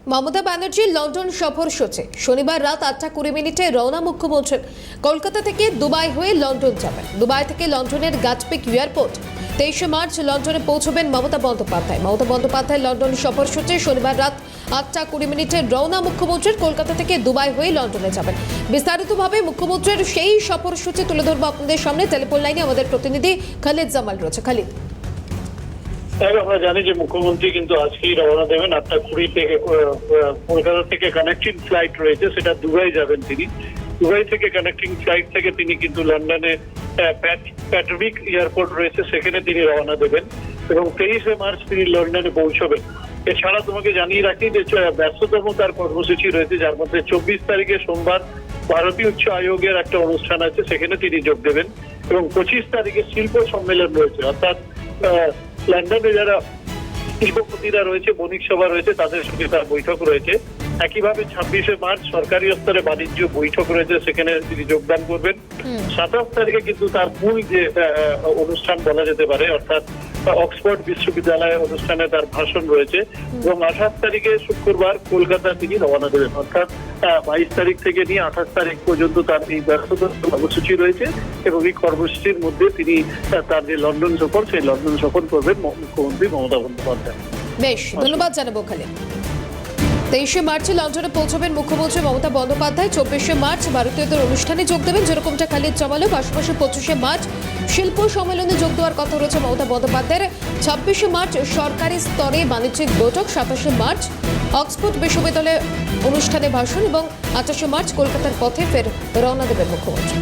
মমতা ব্যানার্জির লন্ডন সফর সূচি শনিবার রাত 8:20 রওনা মুখ্যমন্ত্রীর। কলকাতা থেকে দুবাই হয়ে লন্ডন যাবেন। দুবাই থেকে লন্ডনের গাটউইক এয়ারপোর্ট। 23 মার্চ লন্ডনে পৌঁছবেন মমতা বন্দ্যোপাধ্যায়। মমতা বন্দ্যোপাধ্যায় লন্ডন সফর সূচি শনিবার রাত 8:20 রওনা মুখ্যমন্ত্রীর। কলকাতা থেকে দুবাই হয়ে লন্ডনে যাবেন। বিস্তারিতভাবে মুখ্যমন্ত্রীর সেই সফর সূচি তুলে ধরবো আপনাদের সামনে। টেলিফোন লাইনে আমাদের প্রতিনিধি খালিদ জামাল রয়েছে। খালিদ, আমরা জানি যে মুখ্যমন্ত্রী কিন্তু আজকেই রওনা দেবেন 8:20 থেকে। কলকাতা থেকে কানেক্টিং ফ্লাইট রয়েছে, সেটা দুবাই যাবেন তিনি। দুবাই থেকে কানেক্টিং ফ্লাইট থেকে তিনি কিন্তু লন্ডনে প্যাটভিক এয়ারপোর্ট রয়েছে, সেখানে তিনি রওনা দেবেন এবং 23 মার্চ তিনি লন্ডনে পৌঁছবেন। এছাড়া তোমাকে জানিয়ে রাখি যে ব্যস্ততম তার কর্মসূচি রয়েছে, যার মধ্যে 24 তারিখে সোমবার ভারতীয় উচ্চ আয়োগের একটা অনুষ্ঠান আছে, সেখানে তিনি যোগ দেবেন এবং 25 তারিখে শিল্প সম্মেলন রয়েছে, অর্থাৎ লন্ডনে যারা শিল্পপতিরা রয়েছে, বণিক সভা রয়েছে, তাদের সঙ্গে তার বৈঠক রয়েছে। একইভাবে 26 মার্চ সরকারি স্তরে বাণিজ্য বৈঠক রয়েছে, সেখানে তিনি যোগদান করবেন। 27 তারিখে কিন্তু তার মূল যে অনুষ্ঠান বলা যেতে পারে, অর্থাৎ অক্সফোর্ড বিশ্ববিদ্যালয়ের অনুষ্ঠানে তার ভাষণ রয়েছে এবং 28 তারিখে শুক্রবার কলকাতা তিনি রওনা দেবেন। অর্থাৎ 22 তারিখ থেকে নিয়ে 28 তারিখ পর্যন্ত তার এই ব্যস্ততম কর্মসূচি রয়েছে এবং এই কর্মসূচির মধ্যে তিনি তার যে লন্ডন সফর, সেই লন্ডন সফর করবেন মুখ্যমন্ত্রী মমতা বন্দ্যোপাধ্যায়। বেশ, ধন্যবাদ জানাবো খালিদ। 23 মার্চে লন্ডনে পৌঁছবেন মুখ্যমন্ত্রী মমতা বন্দ্যোপাধ্যায়। 24 মার্চ ভারতীয়দের অনুষ্ঠানে যোগ দেবেন, যেরকমটা খালিদ জামালো। পাশাপাশি 25 মার্চ শিল্প সম্মেলনে যোগ দেওয়ার কথা রয়েছে মমতা বন্দ্যোপাধ্যায়ের। 26 মার্চ সরকারি স্তরে বাণিজ্যিক বৈঠক। 27 মার্চ অক্সফোর্ড বিশ্ববিদ্যালয়ে অনুষ্ঠানে ভাষণ এবং 28 মার্চ কলকাতার পথে ফের রওনা দেবেন মুখ্যমন্ত্রী।